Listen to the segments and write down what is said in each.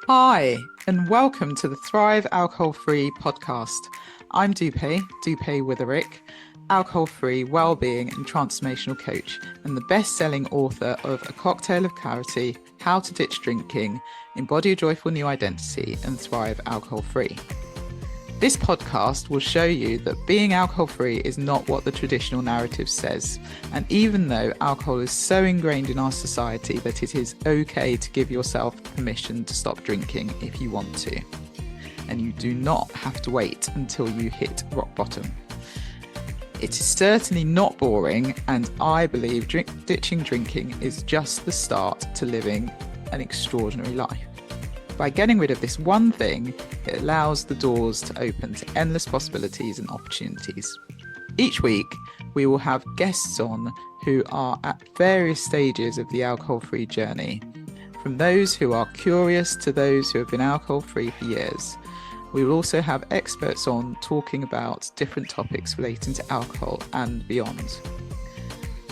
Hi, and welcome to the Thrive Alcohol Free podcast. I'm Dupe Witherick, alcohol free wellbeing and transformational coach, and the best selling author of A Cocktail of Clarity, How to Ditch Drinking, Embody a Joyful New Identity, and Thrive Alcohol Free. This podcast will show you that being alcohol free is not what the traditional narrative says. And even though alcohol is so ingrained in our society that it is okay to give yourself permission to stop drinking if you want to. And you do not have to wait until you hit rock bottom. It is certainly not boring, and I believe ditching drinking is just the start to living an extraordinary life. By getting rid of this one thing, it allows the doors to open to endless possibilities and opportunities. Each week, we will have guests on who are at various stages of the alcohol-free journey, from those who are curious to those who have been alcohol-free for years. We will also have experts on talking about different topics relating to alcohol and beyond.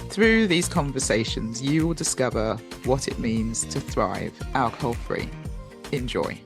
Through these conversations, you will discover what it means to thrive alcohol-free. Enjoy.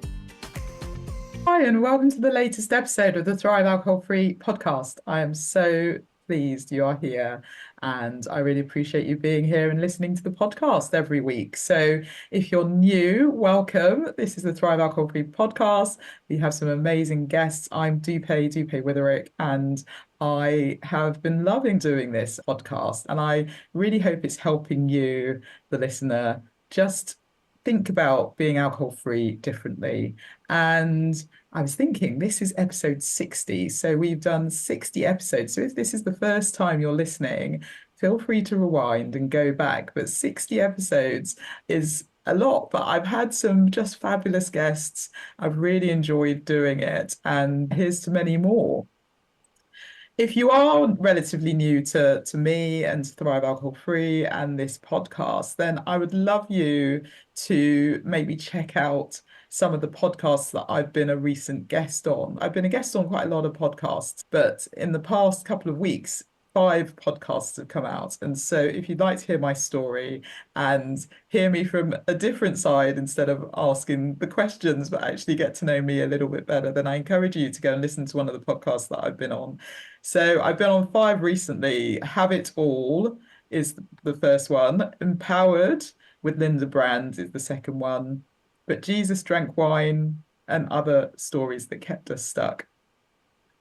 Hi, and welcome to the latest episode of the Thrive Alcohol Free podcast. I am so pleased you are here, and I really appreciate you being here and listening to the podcast every week. So if you're new, welcome. This is the Thrive Alcohol Free podcast. We have some amazing guests. I'm Dupe Witherick, and I have been loving doing this podcast, and I really hope it's helping you, the listener, just think about being alcohol free differently. And I was thinking, this is episode 60. So we've done 60 episodes. So if this is the first time you're listening, feel free to rewind and go back. But 60 episodes is a lot, but I've had some just fabulous guests. I've really enjoyed doing it. And here's to many more. If you are relatively new to me and to Thrive Alcohol Free and this podcast, then I would love you to maybe check out some of the podcasts that I've been a recent guest on. I've been a guest on quite a lot of podcasts, but in the past couple of weeks, 5 podcasts have come out. And so if you'd like to hear my story and hear me from a different side instead of asking the questions, but actually get to know me a little bit better, then I encourage you to go and listen to one of the podcasts that I've been on. So I've been on 5 recently. Have It All is the first one. Empowered with Linda Brand is the second one. But Jesus Drank Wine and Other Stories That Kept Us Stuck.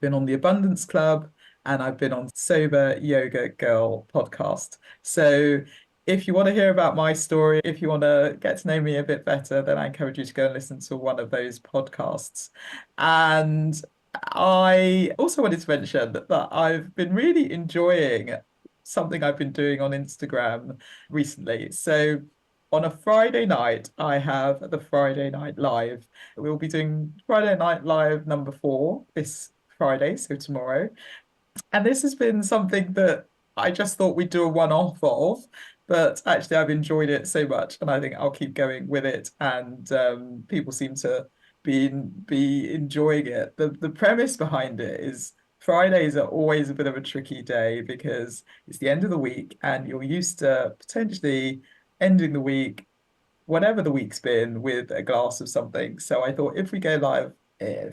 Been on the Abundance Club, and I've been on Sober Yoga Girl podcast. So if you want to hear about my story, if you want to get to know me a bit better, then I encourage you to go and listen to one of those podcasts. And I also wanted to mention that I've been really enjoying something I've been doing on Instagram recently. So on a Friday night, I have the Friday Night Live. We'll be doing Friday Night Live number 4 this Friday, so tomorrow. And this has been something that I just thought we'd do a one-off of, but actually I've enjoyed it so much, and I think I'll keep going with it. And people seem to be enjoying it. The premise behind it is Fridays are always a bit of a tricky day because it's the end of the week, and you're used to potentially ending the week, whatever the week's been, with a glass of something. So I thought if we go live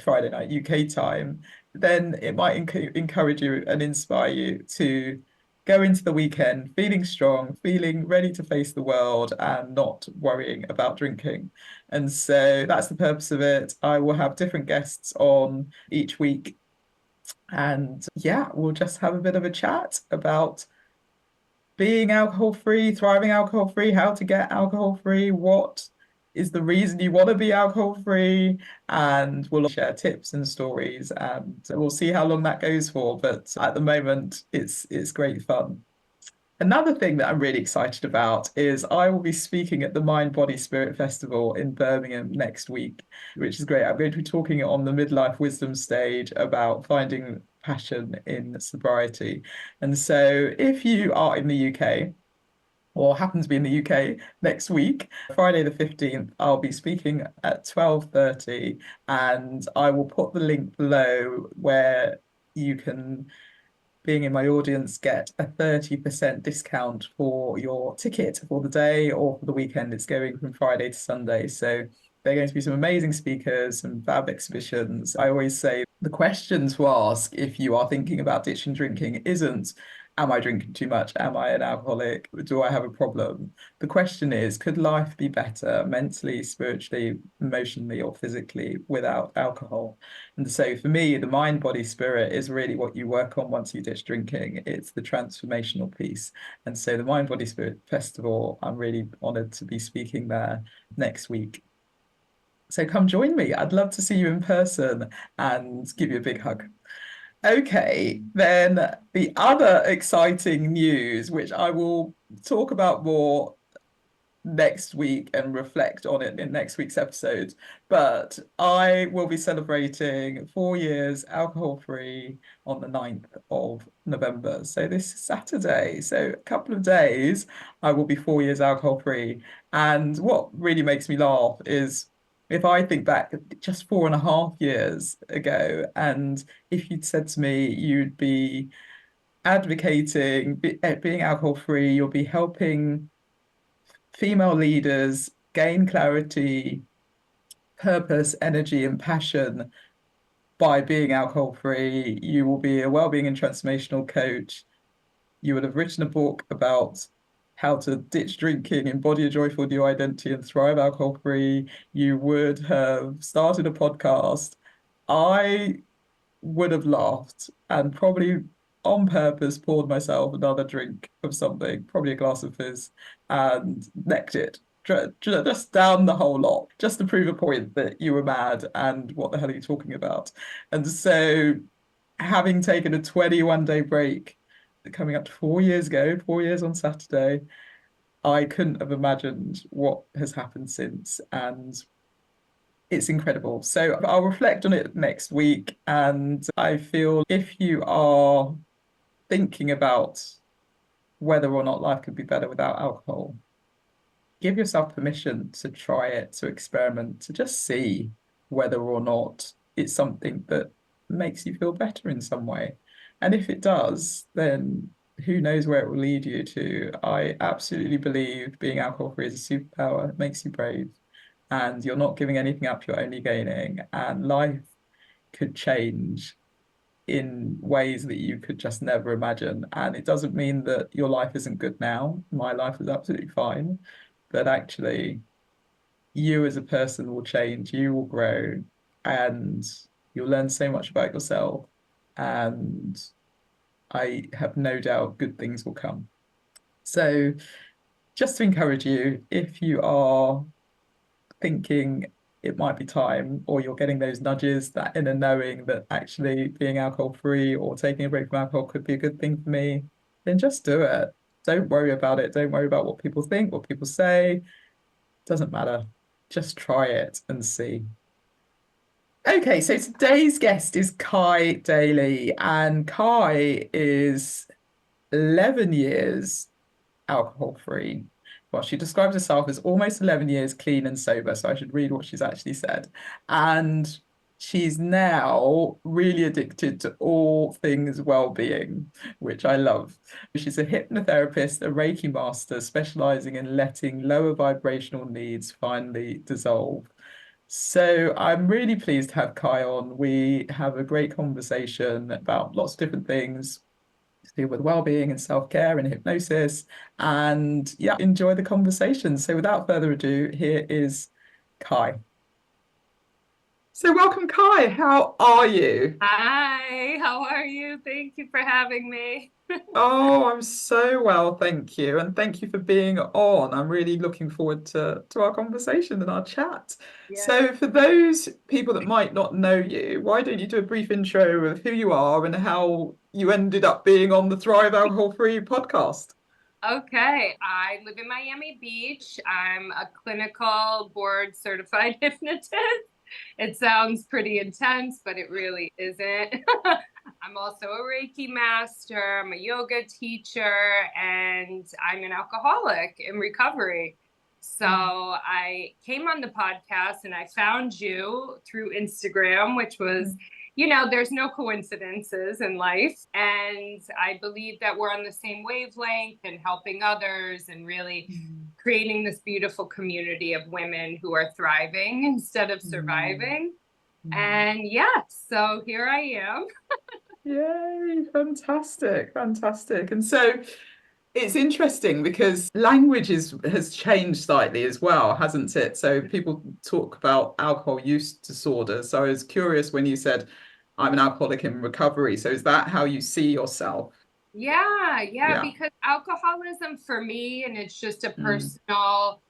Friday night UK time, then it might encourage you and inspire you to go into the weekend feeling strong, feeling ready to face the world and not worrying about drinking. And so that's the purpose of it. I will have different guests on each week. And yeah, we'll just have a bit of a chat about being alcohol free, thriving alcohol free, how to get alcohol free, what is the reason you want to be alcohol free, and we'll share tips and stories, and we'll see how long that goes for. But at the moment, it's great fun. Another thing that I'm really excited about is I will be speaking at the Mind Body Spirit Festival in Birmingham next week, which is great. I'm going to be talking on the midlife wisdom stage about finding passion in sobriety. And so if you are in the UK, or happen to be in the UK next week, Friday the 15th, I'll be speaking at 12:30, and I will put the link below where you can, being in my audience, get a 30% discount for your ticket for the day or for the weekend. It's going from Friday to Sunday. So They're going to be some amazing speakers, some fab exhibitions. I always say the question to ask if you are thinking about ditching drinking isn't, am I drinking too much? Am I an alcoholic? Do I have a problem? The question is, could life be better mentally, spiritually, emotionally, or physically without alcohol? And so for me, the mind, body, spirit is really what you work on once you ditch drinking. It's the transformational piece. And so the Mind, Body, Spirit Festival, I'm really honoured to be speaking there next week. So come join me. I'd love to see you in person and give you a big hug. Okay, then the other exciting news, which I will talk about more next week and reflect on it in next week's episode. But I will be celebrating 4 years alcohol-free on the 9th of November. So this Saturday, so a couple of days, I will be 4 years alcohol-free. And what really makes me laugh is if I think back just 4.5 years ago, and if you'd said to me you'd be advocating being alcohol-free, you'll be helping female leaders gain clarity, purpose, energy, and passion by being alcohol free. You will be a well-being and transformational coach. You would have written a book about how to ditch drinking, embody a joyful new identity, and thrive alcohol free. You would have started a podcast. I would have laughed and probably on purpose poured myself another drink of something, probably a glass of fizz, and necked it. Just down the whole lot, just to prove a point that you were mad and what the hell are you talking about? And so, having taken a 21-day break, coming up to 4 years ago, 4 years on Saturday, I couldn't have imagined what has happened since. And it's incredible. So I'll reflect on it next week. And I feel if you are thinking about whether or not life could be better without alcohol, give yourself permission to try it, to experiment, to just see whether or not it's something that makes you feel better in some way. And if it does, then who knows where it will lead you to. I absolutely believe being alcohol free is a superpower. It makes you brave and you're not giving anything up, you're only gaining. And life could change in ways that you could just never imagine. And it doesn't mean that your life isn't good now. My life is absolutely fine. But actually, you as a person will change, you will grow, and you'll learn so much about yourself. And I have no doubt good things will come. So, just to encourage you, if you are thinking it might be time, or you're getting those nudges, that inner knowing that actually being alcohol free or taking a break from alcohol could be a good thing for me, then just do it. Don't worry about it. Don't worry about what people think, what people say. Doesn't matter. Just try it and see. Okay, so today's guest is Kye Dailey, and Kye is 11 years alcohol free. Well, she describes herself as almost 11 years clean and sober, so I should read what she's actually said. And she's now really addicted to all things well-being, which I love. She's a hypnotherapist, a reiki master, specialising in letting lower vibrational needs finally dissolve. So I'm really pleased to have Kye on. We have a great conversation about lots of different things to do with well-being and self-care and hypnosis. And yeah, enjoy the conversation. So without further ado, here is Kye. So welcome, Kye. How are you? Hi, how are you? Thank you for having me. Oh, I'm so well, thank you. And thank you for being on. I'm really looking forward to our conversation and our chat. Yeah. So for those people that might not know you, why don't you do a brief intro of who you are and how you ended up being on the Thrive Alcohol Free podcast? Okay, I live in Miami Beach. I'm a clinical board certified hypnotist. It sounds pretty intense, but it really isn't. I'm also a Reiki master, I'm a yoga teacher, and I'm an alcoholic in recovery. So I came on the podcast and I found you through Instagram, which was, there's no coincidences in life. And I believe that we're on the same wavelength and helping others and really creating this beautiful community of women who are thriving instead of surviving. And yeah, so here I am. Yay, fantastic, fantastic. And so it's interesting because language has changed slightly as well, hasn't it? So people talk about alcohol use disorder. So I was curious when you said, I'm an alcoholic in recovery. So is that how you see yourself? Yeah, Yeah. because alcoholism for me, and it's just a Mm. personal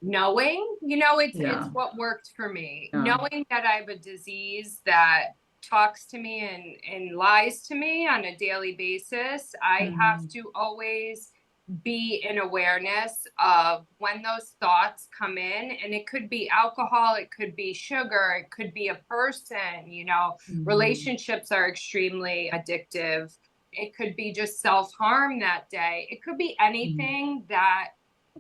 knowing, it's Yeah. what worked for me. Yeah. Knowing that I have a disease that talks to me and lies to me on a daily basis, I have Mm. to always be in awareness of when those thoughts come in. And it could be alcohol, it could be sugar, it could be a person, Mm. relationships are extremely addictive. It could be just self-harm that day. It could be Mm. anything that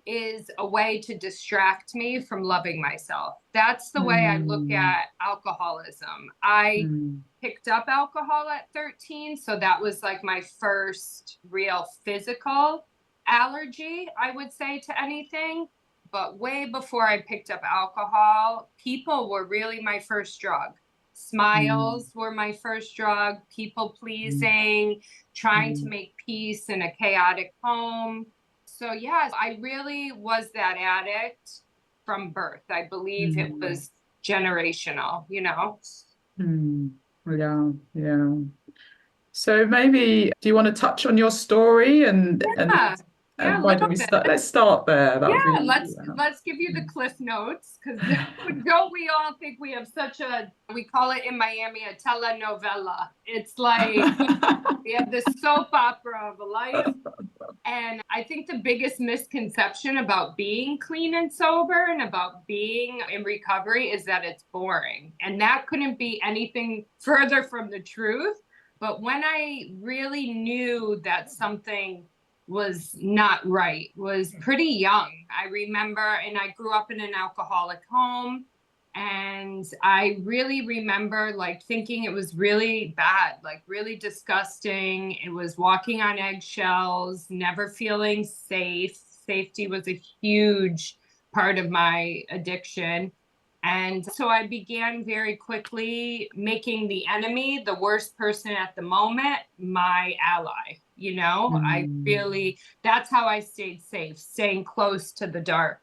is a way to distract me from loving myself. That's the way I look Mm. at alcoholism. I Mm. picked up alcohol at 13, so that was like my first real physical allergy, I would say, to anything. But way before I picked up alcohol, people were really my first drug. Mm. Smiles were my first drug, people Mm. pleasing, trying to Mm. make peace in a chaotic home. So, yes, I really was that addict from birth. I believe it Mm. was generational. Mm. Yeah, yeah. So maybe do you want to touch on your story Yeah, yeah, and a why don't little we bit. start? Let's start there. That Yeah, would be let's give you the cliff notes, because don't we all think we have such a, we call it in Miami a telenovela. It's like we have this soap opera of a life. And I think the biggest misconception about being clean and sober and about being in recovery is that it's boring. And that couldn't be anything further from the truth. But when I really knew that something was not right, was pretty young. I remember, and I grew up in an alcoholic home. And I really remember like thinking it was really bad, like really disgusting. It was walking on eggshells, never feeling safe. Safety was a huge part of my addiction. And so I began very quickly making the enemy, the worst person at the moment, my ally. I Mm. really, that's how I stayed safe, staying close to the dark.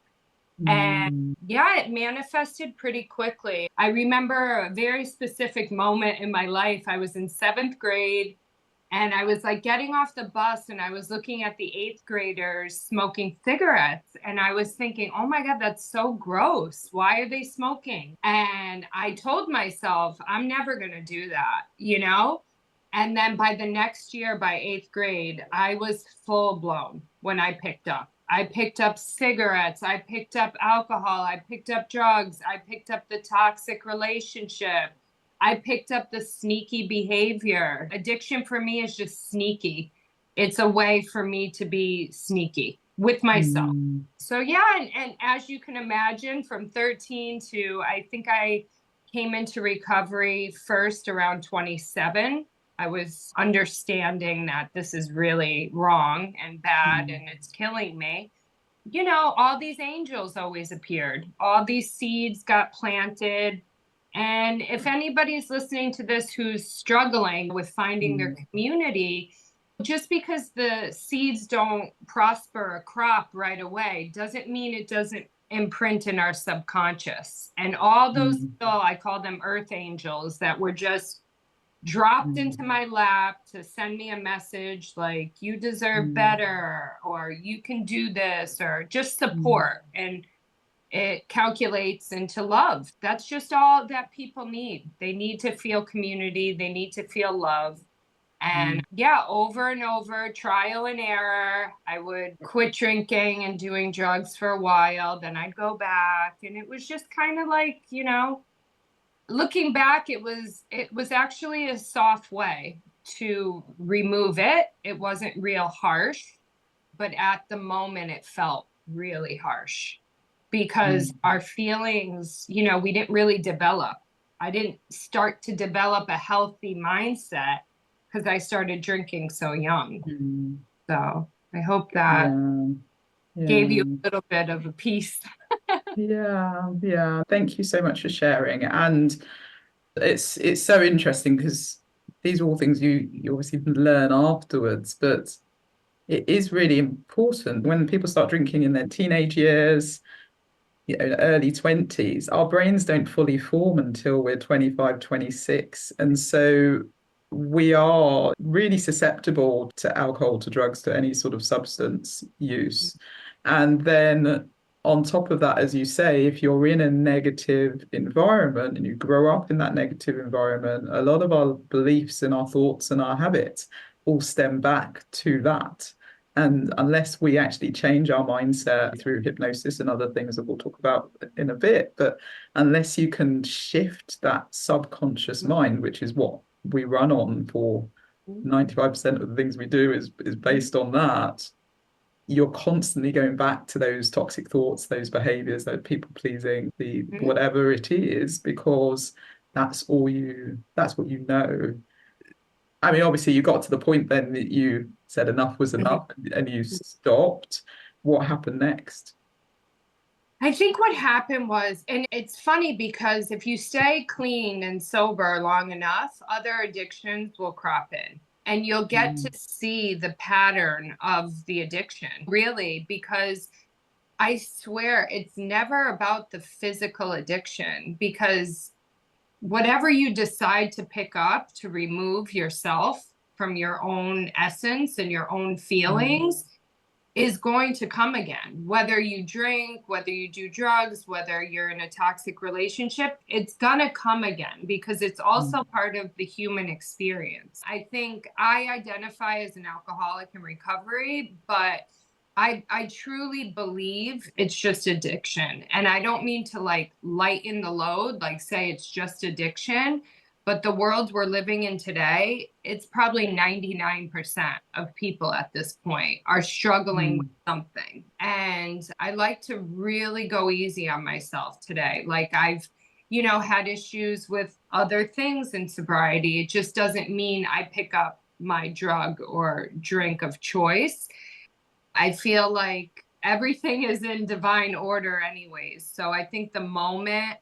And Mm. yeah, it manifested pretty quickly. I remember a very specific moment in my life. I was in seventh grade and I was like getting off the bus and I was looking at the eighth graders smoking cigarettes. And I was thinking, oh my God, that's so gross. Why are they smoking? And I told myself, I'm never going to do that. And then by the next year, by eighth grade, I was full blown when I picked up. I picked up cigarettes. I picked up alcohol. I picked up drugs. I picked up the toxic relationship. I picked up the sneaky behavior. Addiction for me is just sneaky. It's a way for me to be sneaky with myself. Mm. So, yeah. And as you can imagine, from 13 to I think I came into recovery first around 27. I was understanding that this is really wrong and bad Mm. and it's killing me. All these angels always appeared, all these seeds got planted. And if anybody's listening to this who's struggling with finding their Mm. community, just because the seeds don't prosper a crop right away doesn't mean it doesn't imprint in our subconscious. And all those, Mm. I call them earth angels that were just dropped into Mm. my lap to send me a message like, you deserve Mm. better, or you can do this, or just Mm. support. And it calculates into love. That's just all that people need. They need to feel community, they need to feel love. And Mm. yeah, over and over, trial and error. I would quit drinking and doing drugs for a while, then I'd go back. And it was just kind of like, looking back, it was actually a soft way to remove it. It wasn't real harsh, but at the moment it felt really harsh because Mm. our feelings, we didn't really develop. I didn't start to develop a healthy mindset because I started drinking so young. Mm. So I hope that. Yeah. gave you Yeah. a little bit of a piece. Yeah. Thank you so much for sharing. And it's so interesting because these are all things you obviously learn afterwards, but it is really important when people start drinking in their teenage years, early 20s. Our brains don't fully form until we're 25, 26. And so we are really susceptible to alcohol, to drugs, to any sort of substance use. And then on top of that, as you say, if you're in a negative environment and you grow up in that negative environment, a lot of our beliefs and our thoughts and our habits all stem back to that. And unless we actually change our mindset through hypnosis and other things that we'll talk about in a bit, but unless you can shift that subconscious mind, which is what we run on for 95% of the things we do is based on that, you're constantly going back to those toxic thoughts, those behaviors, that people pleasing, the whatever it is, because that's what you know. I mean, obviously, you got to the point then that you said enough was enough and you stopped. What happened next? I think what happened was, and it's funny because if you stay clean and sober long enough, other addictions will crop in and you'll get to see the pattern of the addiction, really, because I swear it's never about the physical addiction, because whatever you decide to pick up to remove yourself from your own essence and your own feelings is going to come again. Whether you drink, whether you do drugs, whether you're in a toxic relationship, it's gonna come again because it's also part of the human experience. I think I identify as an alcoholic in recovery, but I truly believe it's just addiction. And I don't mean to like lighten the load, like say it's just addiction, but the world we're living in today, it's probably 99% of people at this point are struggling with something. And I like to really go easy on myself today. Like I've, had issues with other things in sobriety. It just doesn't mean I pick up my drug or drink of choice. I feel like everything is in divine order anyways. So I think the moment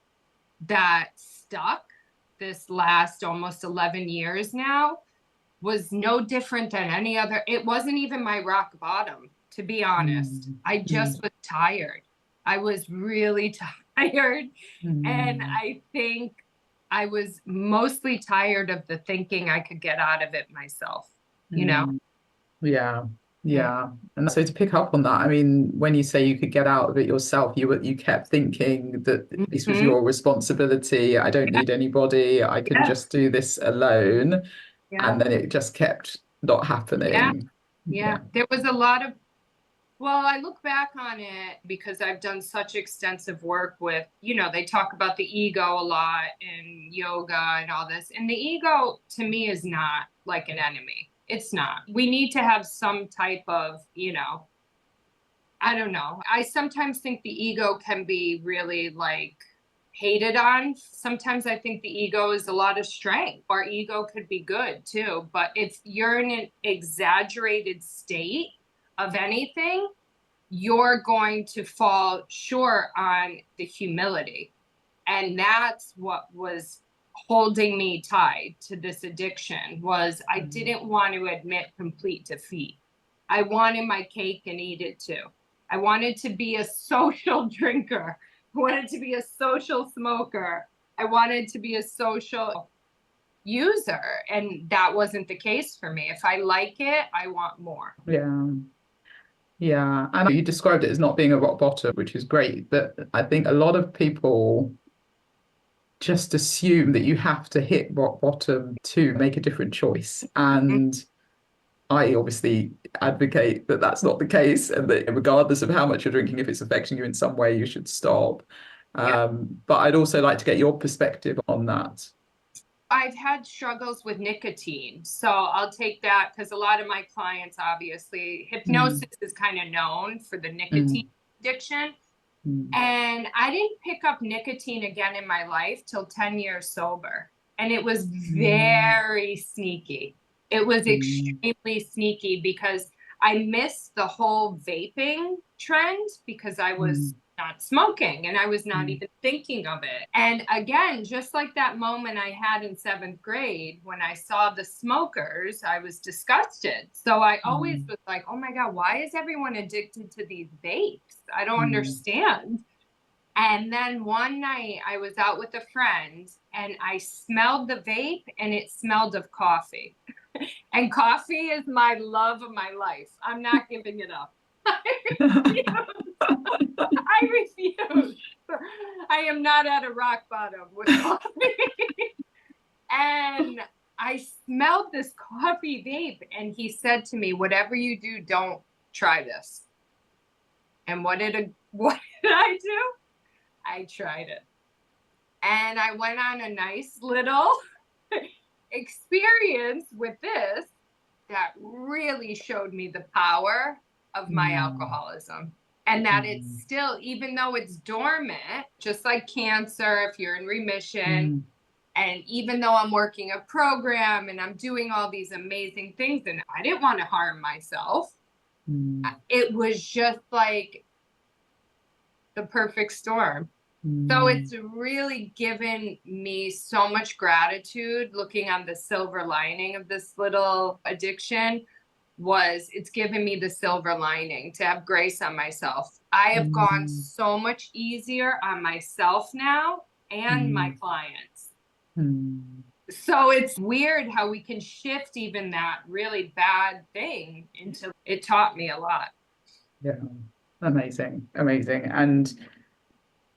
that stuck this last almost 11 years now was no different than any other. It wasn't even my rock bottom, to be honest. I just was tired. I was really tired. And I think I was mostly tired of the thinking I could get out of it myself, Yeah. And so to pick up on that, I mean, when you say you could get out of it yourself, you kept thinking that this was your responsibility. I don't need anybody. I can just do this alone. And then it just kept not happening. Yeah. There was a lot of, well, I look back on it because I've done such extensive work with, they talk about the ego a lot in yoga and all this. And the ego to me is not like an enemy. It's not. We need to have some type of, I don't know. I sometimes think the ego can be really like hated on. Sometimes I think the ego is a lot of strength. Our ego could be good too. But if you're in an exaggerated state of anything, you're going to fall short on the humility. And that's what was holding me tied to this addiction was I didn't want to admit complete defeat. I wanted my cake and eat it too. I wanted to be a social drinker. I wanted to be a social smoker. I wanted to be a social user. And that wasn't the case for me. If I like it, I want more. Yeah. And you described it as not being a rock bottom, which is great. But I think a lot of people just assume that you have to hit rock bottom to make a different choice. And I obviously advocate that that's not the case, and that regardless of how much you're drinking, if it's affecting you in some way, you should stop. But I'd also like to get your perspective on that. I've had struggles with nicotine. So I'll take that because a lot of my clients, obviously, hypnosis is kind of known for the nicotine addiction. And I didn't pick up nicotine again in my life till 10 years sober. And it was very sneaky. It was extremely sneaky because I missed the whole vaping trend because I was not smoking and I was not even thinking of it. And again, just like that moment I had in 7th grade when I saw the smokers, I was disgusted. So I always was like, oh my God, why is everyone addicted to these vapes? I don't understand. And then one night I was out with a friend and I smelled the vape and it smelled of coffee. And coffee is my love of my life. I'm not giving it up. I refuse. I am not at a rock bottom with coffee. And I smelled this coffee vape and he said to me, whatever you do, don't try this. And what did I do? I tried it. And I went on a nice little experience with this that really showed me the power of my alcoholism. And that it's still, even though it's dormant, just like cancer, if you're in remission, and even though I'm working a program and I'm doing all these amazing things, and I didn't want to harm myself, it was just like the perfect storm. So it's really given me so much gratitude. Looking on the silver lining of this little addiction was it's given me the silver lining to have grace on myself. I have gone so much easier on myself now and my clients. So it's weird how we can shift even that really bad thing into, it taught me a lot. Yeah, amazing. And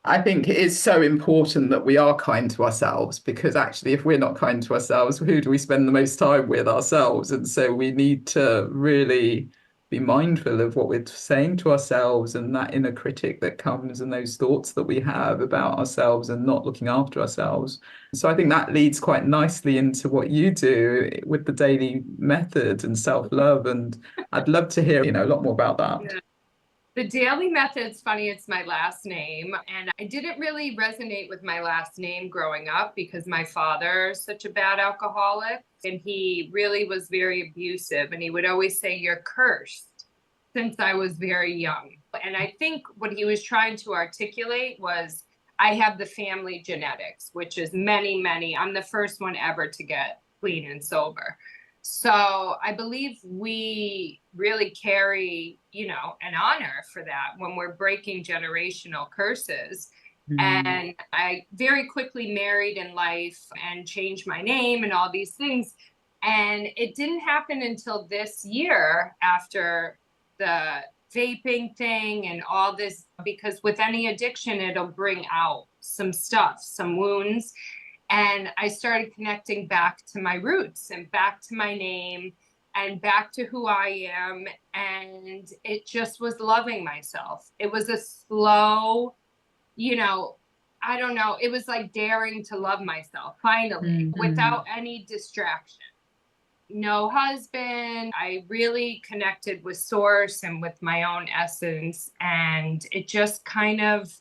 I think it is so important that we are kind to ourselves, because actually, if we're not kind to ourselves, who do we spend the most time with? Ourselves. And so we need to really be mindful of what we're saying to ourselves, and that inner critic that comes and those thoughts that we have about ourselves and not looking after ourselves. So I think that leads quite nicely into what you do with the Dailey Method and self-love. And I'd love to hear, a lot more about that. Yeah. The Dailey Method's funny, it's my last name. And I didn't really resonate with my last name growing up because my father is such a bad alcoholic. And he really was very abusive. And he would always say, you're cursed, since I was very young. And I think what he was trying to articulate was, I have the family genetics, which is many, many. I'm the first one ever to get clean and sober. So I believe we really carry, an honor for that when we're breaking generational curses. And I very quickly married in life and changed my name and all these things. And it didn't happen until this year after the vaping thing and all this, because with any addiction, it'll bring out some stuff, some wounds. And I started connecting back to my roots and back to my name and back to who I am. And it just was loving myself. It was a slow, I don't know. It was like daring to love myself finally without any distraction. No husband. I really connected with source and with my own essence. And it just kind of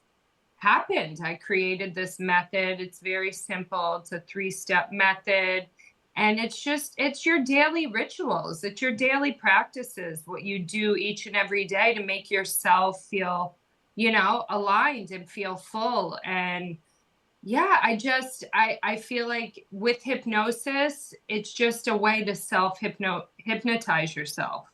happened. I created this method. It's very simple. It's a 3-step method. And it's your daily rituals. It's your daily practices, what you do each and every day to make yourself feel, aligned and feel full. And yeah, I feel like with hypnosis, it's just a way to hypnotize yourself.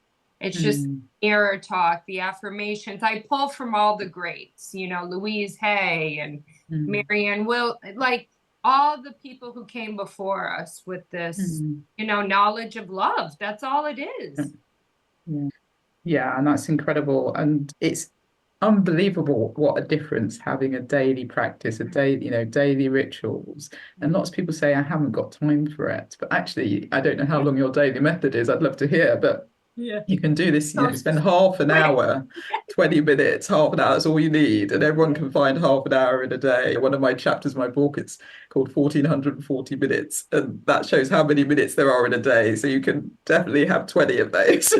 It's just mirror talk, the affirmations. I pull from all the greats, Louise Hay and Marianne Will, like all the people who came before us with this, knowledge of love. That's all it is. Yeah, and that's incredible. And it's unbelievable what a difference having a daily practice, daily rituals. And lots of people say, I haven't got time for it. But actually, I don't know how long your daily method is. I'd love to hear, but you can do this, spend half an hour, 20 minutes, half an hour, that's all you need. And everyone can find half an hour in a day. One of my chapters in my book, it's called 1440 minutes. And that shows how many minutes there are in a day. So you can definitely have 20 of those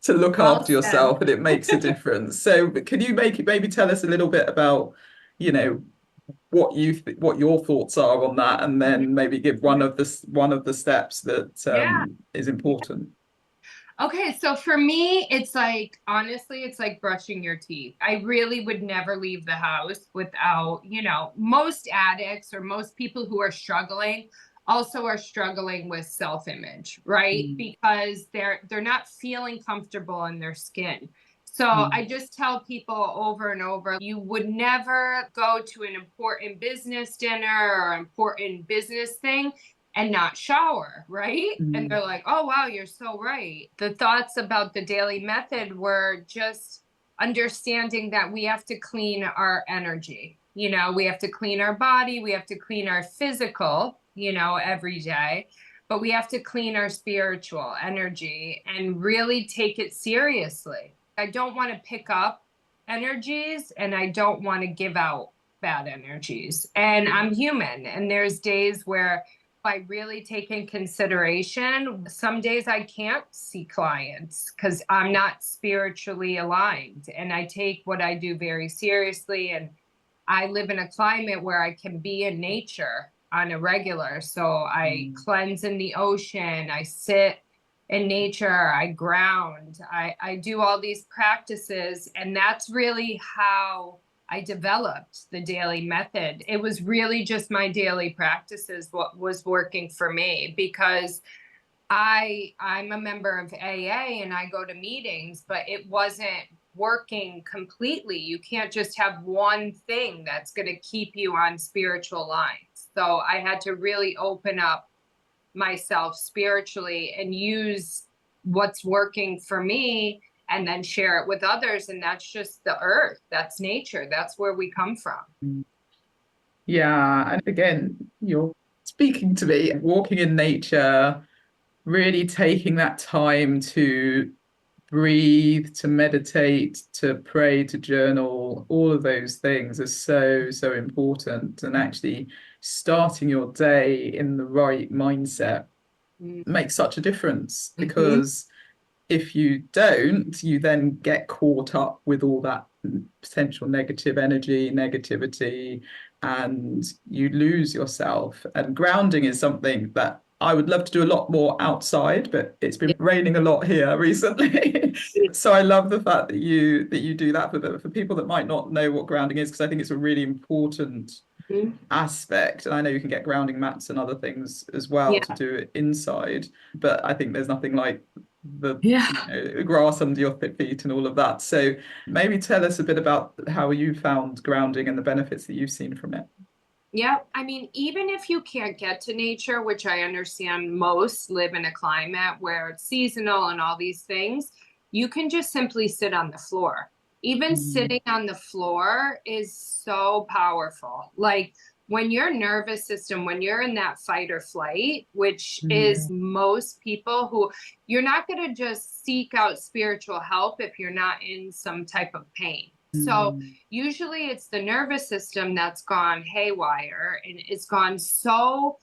to look after yourself, and it makes a difference. So can you maybe tell us a little bit about, what your thoughts are on that, and then maybe give one of the steps that is important. Okay, so for me, it's like, honestly, it's like brushing your teeth. I really would never leave the house without, most addicts or most people who are struggling also are struggling with self-image, right? Mm, Because they're not feeling comfortable in their skin. So mm, I just tell people over and over, you would never go to an important business dinner or important business thing and not shower, right? And mm, they're like, oh, wow, you're so right. The thoughts about the Dailey Method were just understanding that we have to clean our energy. We have to clean our body, we have to clean our physical, every day, but we have to clean our spiritual energy and really take it seriously. I don't want to pick up energies and I don't want to give out bad energies. And I'm human, and there's days where I really take in consideration. Some days I can't see clients because I'm not spiritually aligned, and I take what I do very seriously. And I live in a climate where I can be in nature on a regular. So I mm. cleanse in the ocean, I sit in nature, I ground, I do all these practices. And that's really how I developed the Dailey Method. It was really just my daily practices what was working for me, because I'm a member of AA and I go to meetings, but it wasn't working completely. You can't just have one thing that's going to keep you on spiritual lines. So I had to really open up myself spiritually and use what's working for me and then share it with others. And that's just the earth, that's nature, that's where we come from. Mm. Yeah, and again, you're speaking to me, walking in nature, really taking that time to breathe, to meditate, to pray, to journal, all of those things are so, so important. And actually starting your day in the right mindset makes such a difference, Mm-hmm. because if you don't, you then get caught up with all that potential negative energy, negativity, and you lose yourself. And grounding is something that I would love to do a lot more outside, but it's been raining a lot here recently. So I love the fact that you do that for people that might not know what grounding is, because I think it's a really important Mm-hmm. aspect. And I know you can get grounding mats and other things as well to Yeah. do it inside, but I think there's nothing like the Yeah. grass under your feet and all of that. So maybe tell us a bit about how you found grounding and the benefits that you've seen from it. Yeah. I mean, even if you can't get to nature, which I understand most live in a climate where it's seasonal and all these things, you can just simply sit on the floor. Even Mm, sitting on the floor is so powerful. Like when your nervous system, when you're in that fight or flight, which is mm, most people who, you're not going to just seek out spiritual help if you're not in some type of pain. So mm, usually it's the nervous system that's gone haywire and it's gone so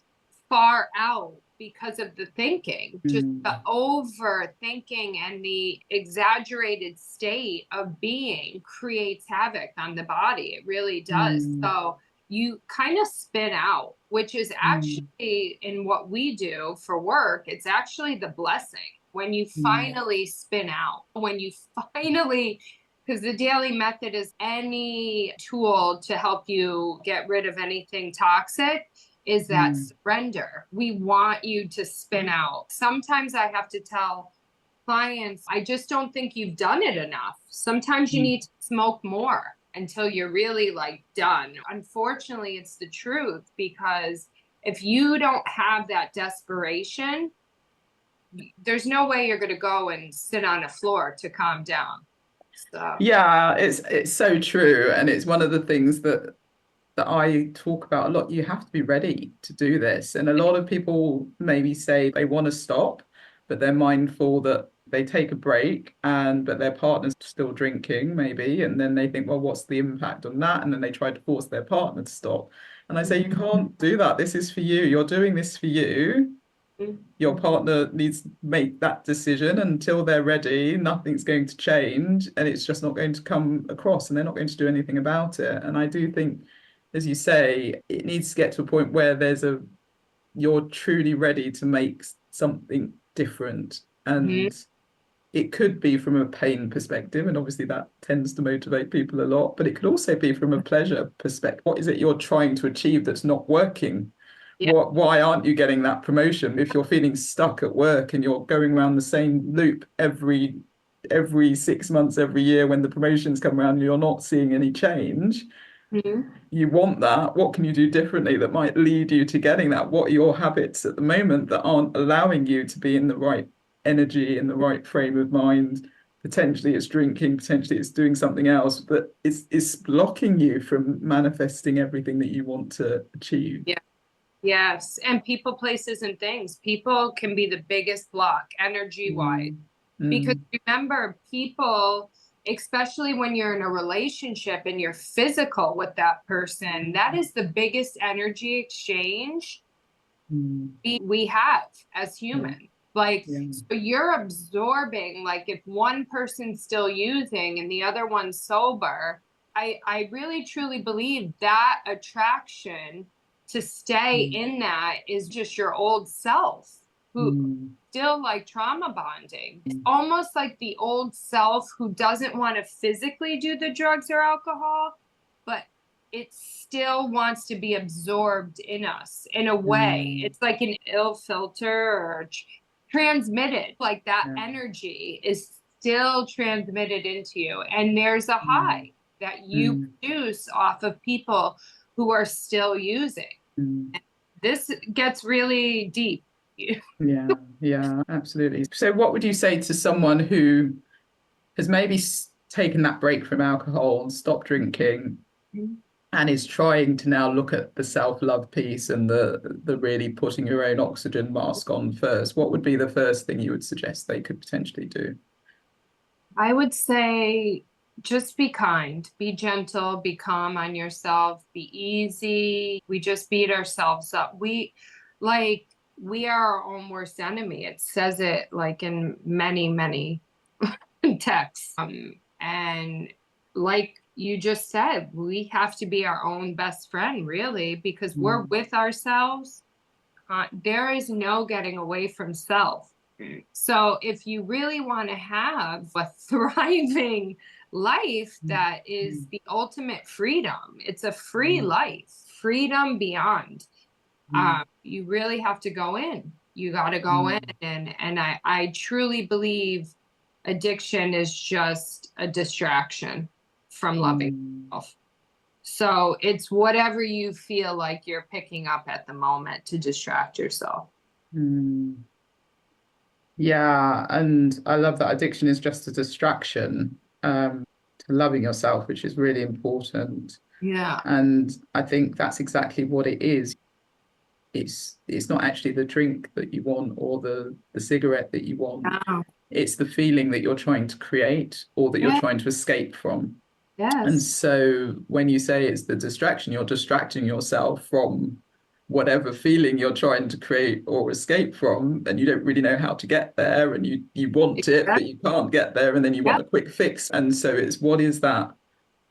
far out because of the thinking, just the mm, overthinking and the exaggerated state of being creates havoc on the body. It really does. mm, So you kind of spin out, which is mm, actually in what we do for work, it's actually the blessing when you mm, finally spin out, when you finally, because the Dailey Method is any tool to help you get rid of anything toxic, is that mm, surrender. We want you to spin out. Sometimes I have to tell clients, I just don't think you've done it enough. Sometimes you mm. need to smoke more until you're really like done. Unfortunately, it's the truth, because if you don't have that desperation, there's no way you're going to go and sit on a floor to calm down. So, Yeah, it's so true. And it's one of the things that I talk about a lot. You have to be ready to do this. And a lot of people maybe say they want to stop, but they're mindful that they take a break but their partner's still drinking, maybe. And then they think, well, what's the impact on that? And then they try to force their partner to stop. And I say, you can't do that. This is for you. You're doing this for you. Your partner needs to make that decision. Until they're ready, nothing's going to change, and it's just not going to come across, and they're not going to do anything about it. And I do think, as you say, it needs to get to a point where you're truly ready to make something different. mhm. And it could be from a pain perspective, and obviously that tends to motivate people a lot, but it could also be from a pleasure perspective. What is it you're trying to achieve that's not working? Yeah. Why aren't you getting that promotion? If you're feeling stuck at work and you're going around the same loop every 6 months, every year, when the promotions come around and you're not seeing any change, you want that. What can you do differently that might lead you to getting that? What are your habits at the moment that aren't allowing you to be in the right energy, in the right frame of mind? Potentially it's drinking, potentially it's doing something else, but it's blocking you from manifesting everything that you want to achieve. Yeah. Yes. And people, places, and things. People can be the biggest block energy-wise. Because remember, people, especially when you're in a relationship and you're physical with that person, that is the biggest energy exchange we have as humans. Like, so you're absorbing, like if one person's still using and the other one's sober, I really truly believe that attraction to stay in that is just your old self who still like trauma bonding. It's almost like the old self who doesn't want to physically do the drugs or alcohol, but it still wants to be absorbed in us in a way. It's like an ill filter or transmitted, like that energy is still transmitted into you. And there's a high that you produce off of people who are still using. This gets really deep. Yeah, absolutely. So what would you say to someone who has maybe taken that break from alcohol and stopped drinking and is trying to now look at the self-love piece and the really putting your own oxygen mask on first? What would be the first thing you would suggest they could potentially do? I would say just be kind, be gentle, be calm on yourself, be easy. We just beat ourselves up. We are our own worst enemy. It says it like in many, many texts. And like you just said, we have to be our own best friend, really, because we're with ourselves. There is no getting away from self. So if you really want to have a thriving life that is the ultimate freedom, it's a free life, freedom beyond. You really have to go in. You got to go in. And I truly believe addiction is just a distraction from loving yourself. So it's whatever you feel like you're picking up at the moment to distract yourself. Yeah, and I love that addiction is just a distraction to loving yourself, which is really important. Yeah. And I think that's exactly what it is. It's not actually the drink that you want or the cigarette that you want. Wow. It's the feeling that you're trying to create or that you're trying to escape from. Yes. And so when you say it's the distraction, you're distracting yourself from whatever feeling you're trying to create or escape from, and you don't really know how to get there, and you want it, but you can't get there, and then you want a quick fix. And so it's, what is that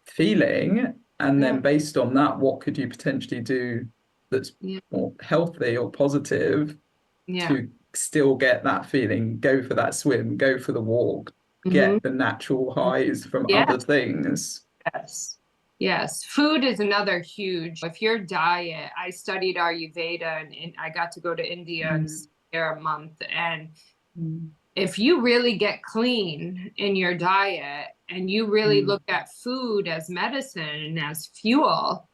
feeling? And then based on that, what could you potentially do that's more healthy or positive to still get that feeling, go for that swim, go for the walk, get the natural highs from other things. Yes. Food is another huge, if your diet, I studied Ayurveda and I got to go to India and stay there a month. And if you really get clean in your diet and you really look at food as medicine and as fuel,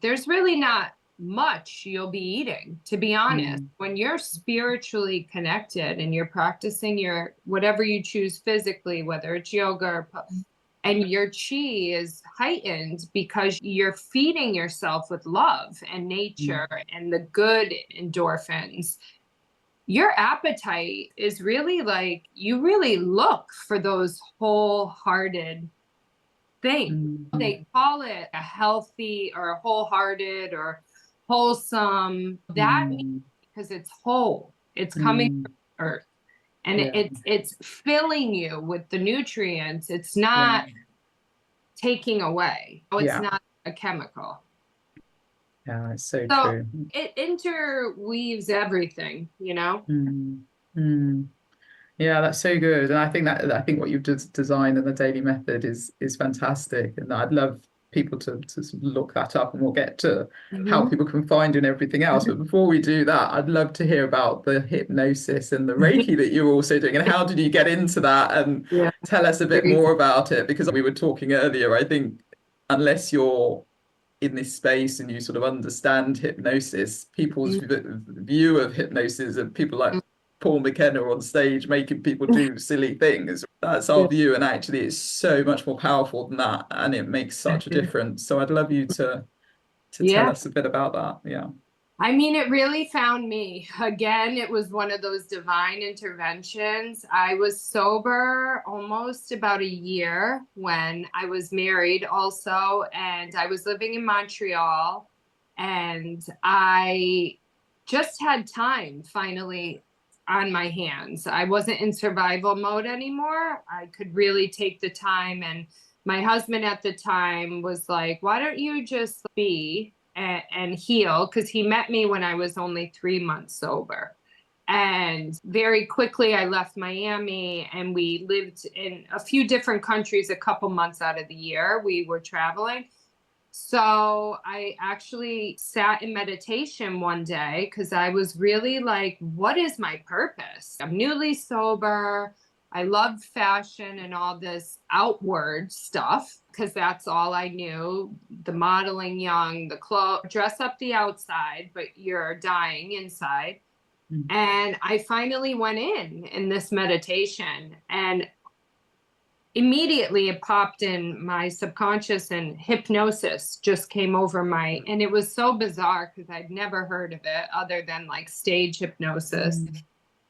there's really not much you'll be eating, to be honest. When you're spiritually connected and you're practicing your whatever you choose physically, whether it's yoga or and your chi is heightened because you're feeding yourself with love and nature and the good endorphins, your appetite is really like, you really look for those wholehearted things. They call it a healthy or a wholehearted or wholesome. That means because it's whole, it's coming from earth. And it's filling you with the nutrients. It's not taking away. It's not a chemical. Yeah, it's so true. It interweaves everything, you know? Yeah, that's so good. And I think what you've designed and the Daily Method is fantastic. And I'd love people to sort of look that up, and we'll get to how Mhm. people can find you and everything else. But before we do that, I'd love to hear about the hypnosis and the Reiki that you're also doing, and how did you get into that, and Yeah, tell us a bit crazy. more about it, because we were talking earlier, I think unless you're in this space and you sort of understand hypnosis, people's view of hypnosis, and people like Paul McKenna on stage making people do silly things. That's our view, and actually it's so much more powerful than that, and it makes such a difference. So I'd love you to tell Yeah. us a bit about that. Yeah. I mean, it really found me. Again, it was one of those divine interventions. I was sober almost about a year when I was married, also, and I was living in Montreal. And I just had time finally on my hands. I wasn't in survival mode anymore. I could really take the time. And my husband at the time was like, why don't you just be and heal? Because he met me when I was only 3 months sober. And very quickly, I left Miami and we lived in a few different countries a couple months out of the year. We were traveling. So I actually sat in meditation one day because I was really like, what is my purpose? I'm newly sober. I loved fashion and all this outward stuff because that's all I knew. The modeling young, the clothes, dress up the outside, but you're dying inside. Mm. And I finally went in this meditation, and immediately it popped in my subconscious, and hypnosis just came over my, and it was so bizarre because I'd never heard of it other than like stage hypnosis.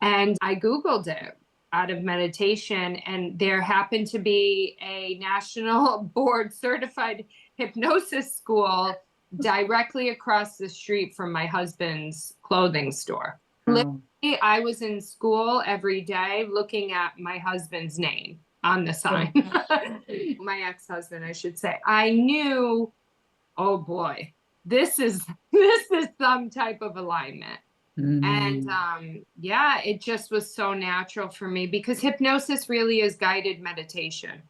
And I Googled it out of meditation, and there happened to be a national board certified hypnosis school directly across the street from my husband's clothing store. Wow. Literally, I was in school every day looking at my husband's name on the sign. My ex-husband, I should say. I knew, oh boy, this is some type of alignment. And Mm. yeah, it just was so natural for me because hypnosis really is guided meditation.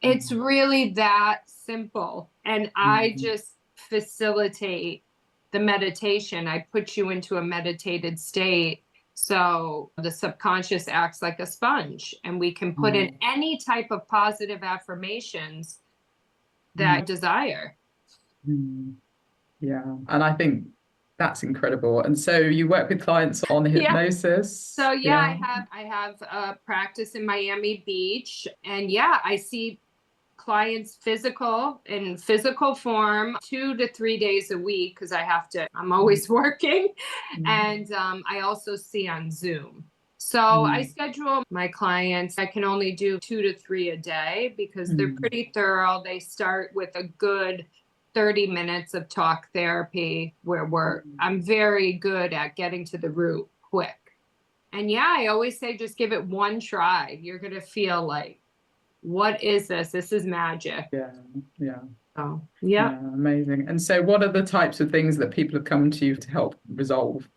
It's Mm. really that simple. And I Mm. just facilitate the meditation. I put you into a meditated state. So the subconscious acts like a sponge, and we can put in Mm. any type of positive affirmations that Mm. you desire. Mm. Yeah. And I think that's incredible. And so you work with clients on Yeah. hypnosis. So yeah, Yeah. I have a practice in Miami Beach, and yeah, I see clients physical form 2 to 3 days a week because I'm Mm. always working. Mm. And I also see on Zoom. So I Mm. schedule my clients. I can only do 2 to 3 a day because they're Mm. pretty thorough. They start with a good 30 minutes of talk therapy where I'm very good at getting to the root quick. And yeah, I always say just give it one try. You're going to feel like, what is this? This is magic. Yeah. Yeah. Oh, yeah. Yeah. Amazing. And so what are the types of things that people have come to you to help resolve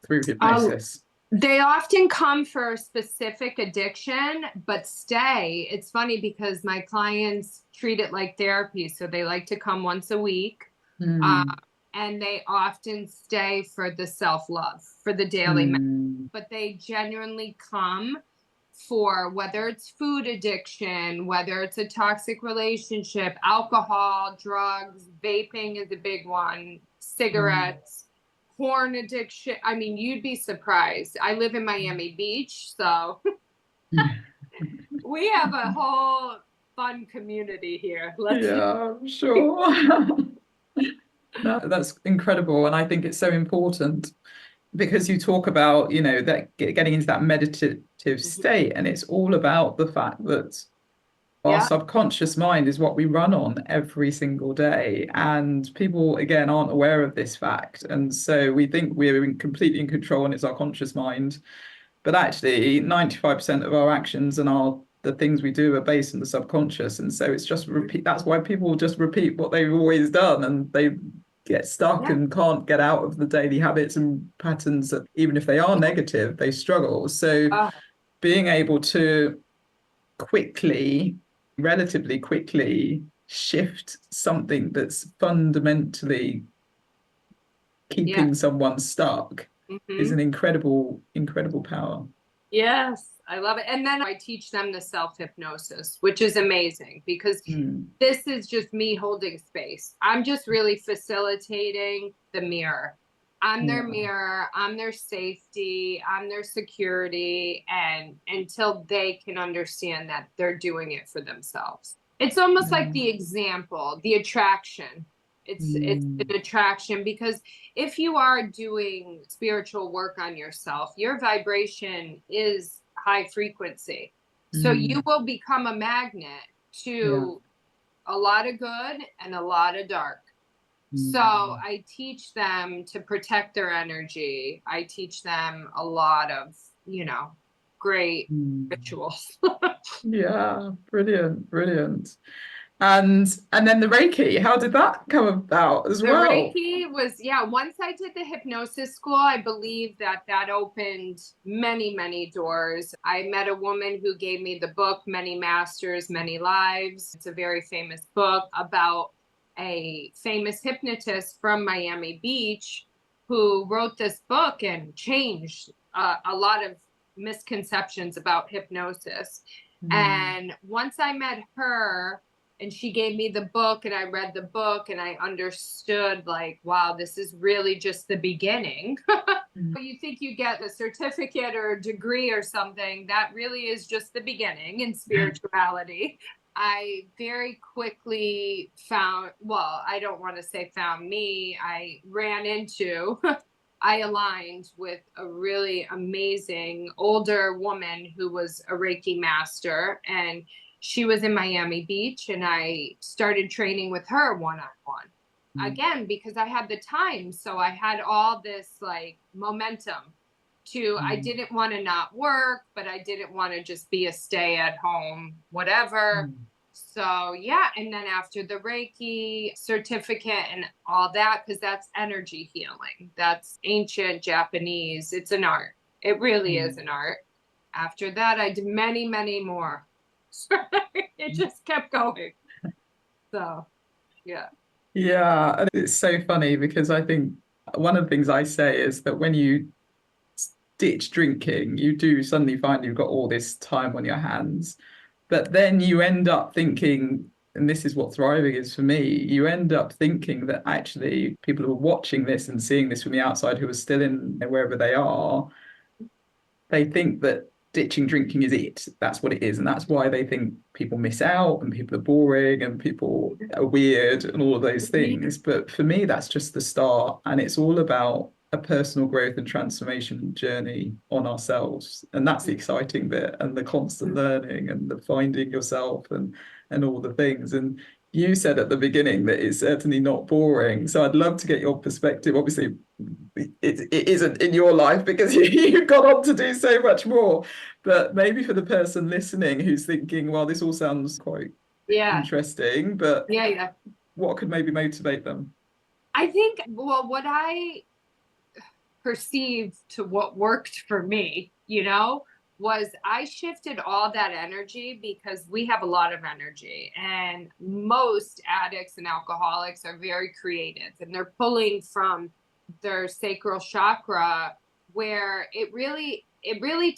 through Um, hypnosis? they often come for a specific addiction, but stay. It's funny because my clients treat it like therapy. So they like to come once a week. Uh, Mm. and they often stay for the self-love, for the daily, Mm. but they genuinely come for whether it's food addiction, whether it's a toxic relationship, alcohol, drugs, vaping is a big one, Mm. cigarettes, porn addiction. I mean, you'd be surprised. I live in Miami Beach, so we have a whole fun community here. Let's Yeah, I'm sure. That's incredible. And I think it's so important because you talk about, that getting into that meditative state, and it's all about the fact that our yeah. subconscious mind is what we run on every single day. And people, again, aren't aware of this fact. And so we think we're completely in control and it's our conscious mind. But actually, 95% of our actions and the things we do are based on the subconscious. And so it's just repeat. That's why people just repeat what they've always done, and they get stuck Yeah. and can't get out of the daily habits and patterns that, even if they are negative, they struggle. So Oh. being able to relatively quickly shift something that's fundamentally Yeah. keeping someone stuck is Hmm. an incredible power. Yes, I love it. And then I teach them the self-hypnosis, which is amazing because Mm. this is just me holding space. I'm just really facilitating the mirror. I'm their Yeah. mirror, I'm their safety, I'm their security, and until they can understand that they're doing it for themselves. It's almost like Yeah. the example, the attraction. It's Mm. an attraction because if you are doing spiritual work on yourself, your vibration is high frequency. So you Mm. will become a magnet Yeah. to a lot of good and a lot of dark. So Mm. I teach them to protect their energy. I teach them a lot of, great Mm. rituals. Yeah, brilliant. And then the Reiki, how did that come about as The well? Reiki was, yeah, once I did the hypnosis school, I believe that opened many, many doors. I met a woman who gave me the book, Many Masters, Many Lives. It's a very famous book about a famous hypnotist from Miami Beach who wrote this book and changed a lot of misconceptions about hypnosis. Mm. And once I met her, and she gave me the book and I read the book and I understood, like, wow, this is really just the beginning. Mm. You think you get a certificate or a degree or something, that really is just the beginning in spirituality. I very quickly found, well, I don't want to say found me, I ran into I aligned with a really amazing older woman who was a Reiki master, and she was in Miami Beach, and I started training with her one on one. Mm. Again, because I had the time, so I had all this like momentum to, I Mm. didn't want to not work, but I didn't want to just be a stay at home, whatever. Mm. So yeah, and then after the Reiki certificate and all that, because that's energy healing, that's ancient Japanese. It's an art. It really is Mm. an art. After that, I did many, many more. It just kept going. So yeah. Yeah, and it's so funny because I think one of the things I say is that when you ditch drinking, you do suddenly find you've got all this time on your hands. But then you end up thinking, and this is what thriving is for me, you end up thinking that actually people who are watching this and seeing this from the outside who are still in wherever they are, they think that ditching drinking is it. That's what it is. And that's why they think people miss out and people are boring and people are weird and all of those things. But for me, that's just the start. And it's all about a personal growth and transformation journey on ourselves. And that's the exciting bit, and the constant learning and the finding yourself and all the things. And you said at the beginning that it's certainly not boring. So I'd love to get your perspective. Obviously, it isn't in your life because you've gone on to do so much more. But maybe for the person listening who's thinking, well, this all sounds quite Yeah. interesting, but Yeah. Yeah. what could maybe motivate them? I think, well, what I perceived to what worked for me, was I shifted all that energy because we have a lot of energy, and most addicts and alcoholics are very creative and they're pulling from their sacral chakra, where it really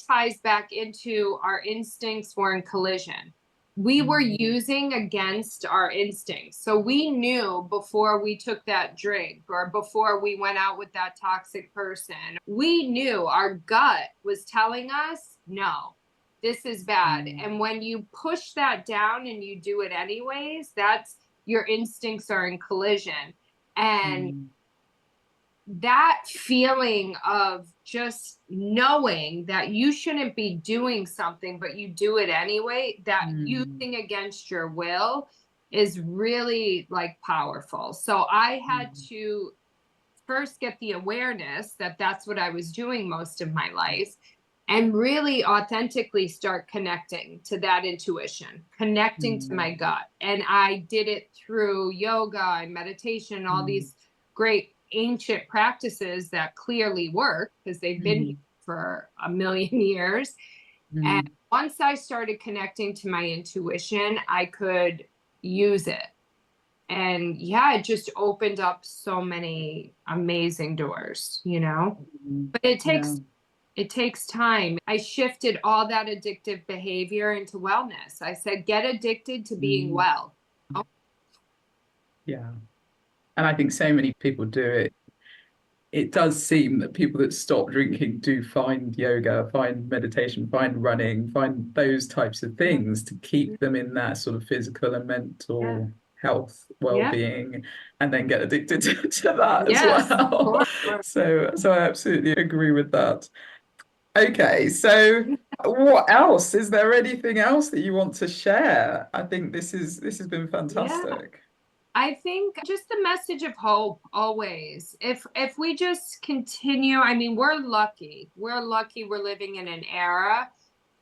ties back into our instincts were in collision. We were Mm. using against our instincts. So we knew before we took that drink or before we went out with that toxic person, we knew our gut was telling us, no, this is bad. Mm. And when you push that down and you do it anyways, that's your instincts are in collision. And Mm. that feeling of just knowing that you shouldn't be doing something, but you do it anyway, that Mm. using against your will is really like powerful. So I had Mm. to first get the awareness that that's what I was doing most of my life, and really authentically start connecting to that intuition, connecting to my Mm. gut. And I did it through yoga and meditation, all Mm. these great ancient practices that clearly work because they've been here Mm. for a million years. And Mm. once I started connecting to my intuition, I could use it. And yeah, it just opened up so many amazing doors, you know? Mm. But Yeah. it takes time. I shifted all that addictive behavior into wellness. I said, get addicted to being Mm. well. Yeah. And I think so many people do it. It does seem that people that stop drinking do find yoga, find meditation, find running, find those types of things to keep them in that sort of physical and Yeah. mental health, Yeah. well-being, and then get addicted to that as Yes, of well. course. So I absolutely agree with that. Okay, so what else? Is there anything else that you want to share? I think this has been Yeah. fantastic. I think just the message of hope always. If we just continue, I mean, we're lucky. We're lucky we're living in an era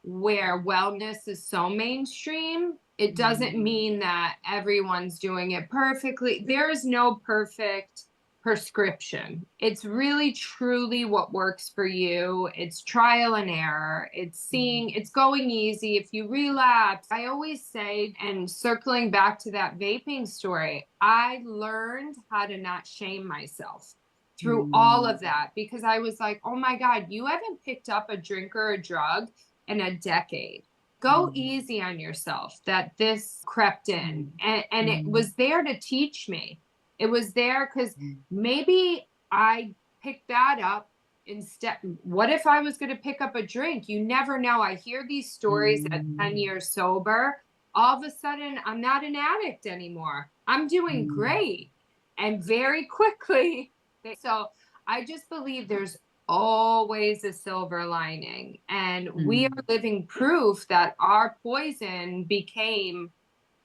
where wellness is so mainstream. It doesn't mean that everyone's doing it perfectly. There is no perfect prescription. It's really truly what works for you. It's trial and error. It's going easy. If you relapse, I always say, and circling back to that vaping story, I learned how to not shame myself through all of that because I was like, oh my God, you haven't picked up a drink or a drug in a decade. Go easy on yourself that this crept in. And it was there to teach me. It was there because maybe I picked that up instead. What if I was going to pick up a drink? You never know. I hear these stories at 10 years sober. All of a sudden, I'm not an addict anymore. I'm doing great. And very quickly. So I just believe there's always a silver lining. And we are living proof that our poison became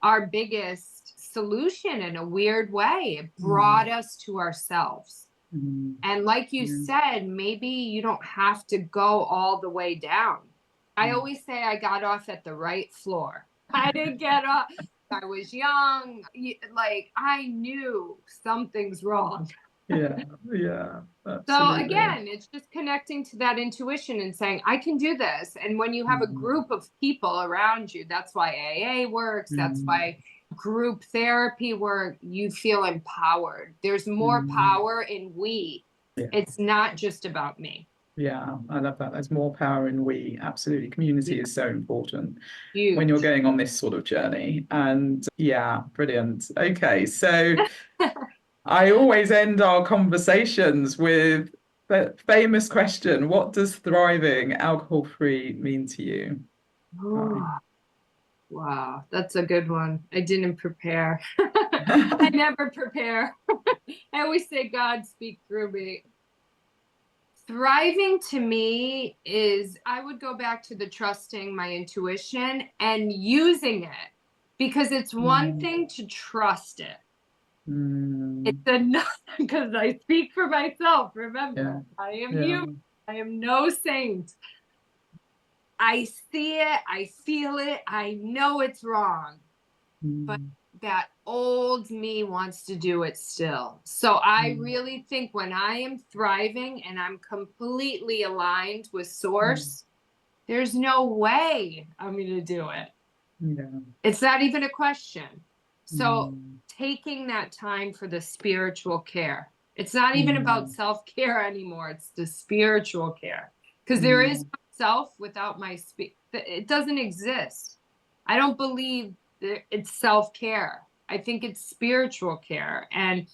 our biggest solution in a weird way. It brought us to ourselves. And like you said, maybe you don't have to go all the way down. I always say I got off at the right floor. I didn't get off. I was young. Like I knew something's wrong. Yeah, yeah, So absolutely. again, it's just connecting to that intuition and saying, I can do this. And when you have a group of people around you, that's why AA works. That's why group therapy works. You feel empowered. There's more power in we. Yeah. It's not just about me. Yeah, I love that. There's more power in we. Absolutely. Community is so important when you're Huge. going on this sort of journey. And yeah, brilliant. Okay, so I always end our conversations with the famous question, what does thriving alcohol-free mean to you? Hi. Oh, wow, that's a good one. I didn't prepare. I never prepare. I always say, God, speak through me. Thriving to me is, I would go back to the trusting my intuition and using it because it's one thing to trust it. It's another, because I speak for myself. Remember, I am human. I am no saint. I see it, I feel it, I know it's wrong, but that old me wants to do it still. So I really think when I am thriving and I'm completely aligned with source, there's no way I'm going to do it. Yeah. It's not even a question. So taking that time for the spiritual care. It's not even about self-care anymore. It's the spiritual care. Because there is no self without my it doesn't exist. I don't believe that it's self-care. I think it's spiritual care. And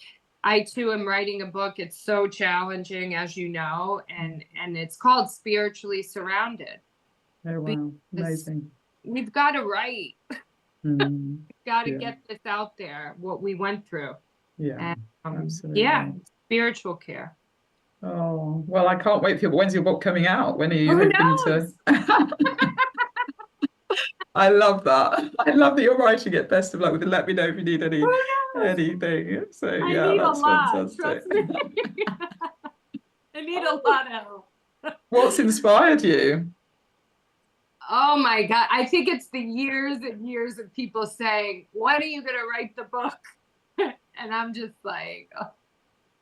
I too am writing a book. It's so challenging, as you know, and it's called Spiritually Surrounded. Oh, wow. Because Amazing. we've got to write. Got to Yeah. get this out there, what we went through. Yeah, And absolutely. yeah, spiritual care. Oh, well, I can't wait for when's your book coming out? When are you Who hoping to? knows? I love that. I love that you're writing it. Best of luck with it. Let me know if you need Who knows? anything. So I yeah, need a that's lot. fantastic. Trust me. I need a lot of help. What's inspired you? Oh my God. I think it's the years and years of people saying, when are you going to write the book? And I'm just like,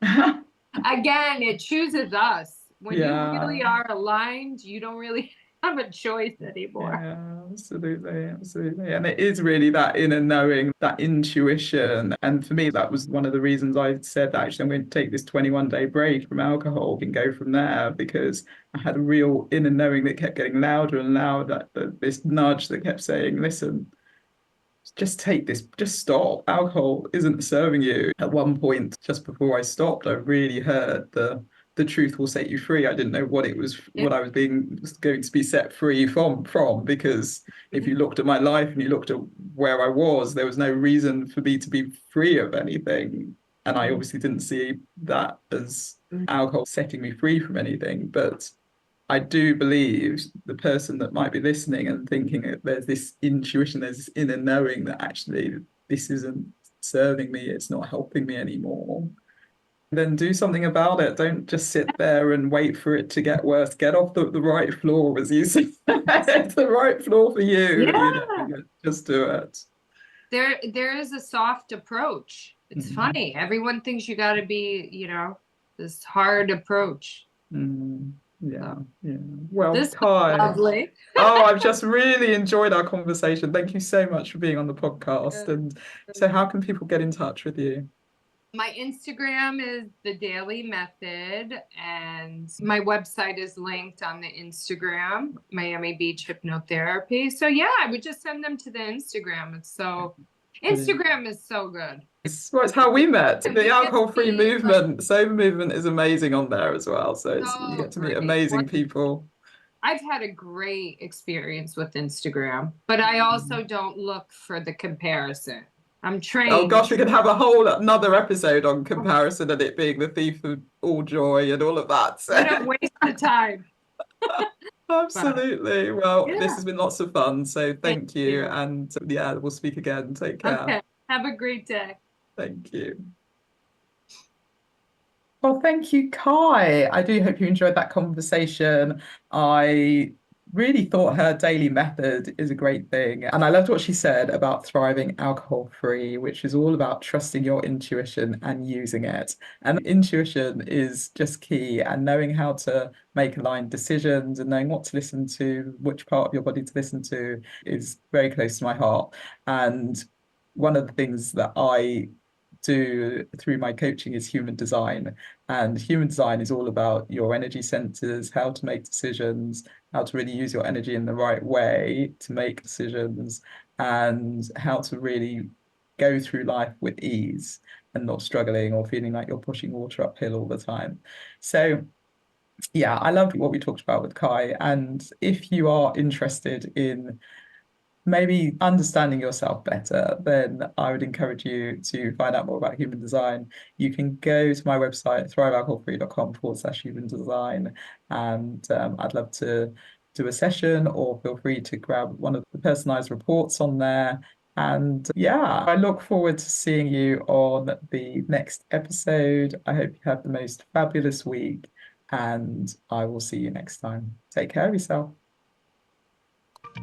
again, it chooses us. When you Yeah, really are aligned, you don't really have a choice anymore. Yeah, absolutely. And it is really that inner knowing, that intuition. And for me, that was one of the reasons I said that actually I'm going to take this 21-day break from alcohol and go from there, because I had a real inner knowing that kept getting louder and louder, this nudge that kept saying, listen, just take this, just stop. Alcohol isn't serving you. At one point, just before I stopped, I really heard the truth will set you free. I didn't know what it was, what I was going to be set free from, because if you looked at my life and you looked at where I was, there was no reason for me to be free of anything. And I obviously didn't see that as alcohol setting me free from anything. But I do believe the person that might be listening and thinking that there's this intuition, there's this inner knowing that actually this isn't serving me, it's not helping me anymore, then do something about it. Don't just sit there and wait for it to get worse. Get off the right floor, as you say. It's the right floor for you. Just do it. There is a soft approach. It's funny. Everyone thinks you got to be, this hard approach. Yeah. Well, this Kye, lovely. I've just really enjoyed our conversation. Thank you so much for being on the podcast. And so how can people get in touch with you? My Instagram is the Dailey Method, and my website is linked on the Instagram, Miami Beach Hypnotherapy. So yeah, I would just send them to the Instagram. Instagram is so good. It's how we met. The alcohol-free movement, sober movement is amazing on there as well. So you get to meet amazing people. I've had a great experience with Instagram, but I also don't look for the comparison. I'm trained. Oh gosh, we could have another episode on comparison and it being the thief of all joy and all of that. So. Don't waste the time. Absolutely. Well, this has been lots of fun. So thank you. And we'll speak again. Take care. Okay. Have a great day. Thank you. Well, thank you, Kye. I do hope you enjoyed that conversation. I really thought her Dailey Method is a great thing. And I loved what she said about thriving alcohol-free, which is all about trusting your intuition and using it. And intuition is just key, and knowing how to make aligned decisions and knowing what to listen to, which part of your body to listen to, is very close to my heart. And one of the things that I do through my coaching is human design, and human design is all about your energy centers, how to make decisions, how to really use your energy in the right way to make decisions, and how to really go through life with ease and not struggling or feeling like you're pushing water uphill all the time. So yeah, I loved what we talked about with Kye. And if you are interested in maybe understanding yourself better, then I would encourage you to find out more about human design. You can go to my website, thrivealcoholfree.com/human design. And I'd love to do a session, or feel free to grab one of the personalized reports on there. And I look forward to seeing you on the next episode. I hope you have the most fabulous week, and I will see you next time. Take care of yourself.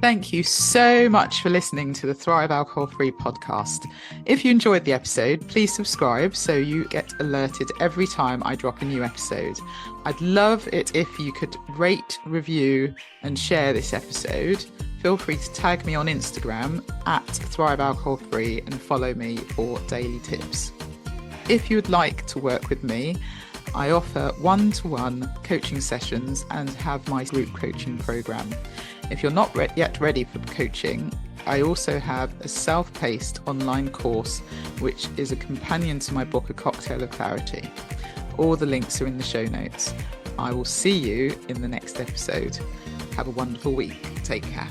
Thank you so much for listening to the Thrive Alcohol Free podcast. If you enjoyed the episode, please subscribe so you get alerted every time I drop a new episode. I'd love it if you could rate, review, and share this episode. Feel free to tag me on Instagram at Thrive Alcohol Free and follow me for daily tips. If you would like to work with me, I offer one-to-one coaching sessions and have my group coaching program. If you're not yet ready for coaching, I also have a self-paced online course, which is a companion to my book, A Cocktail of Clarity. All the links are in the show notes. I will see you in the next episode. Have a wonderful week. Take care.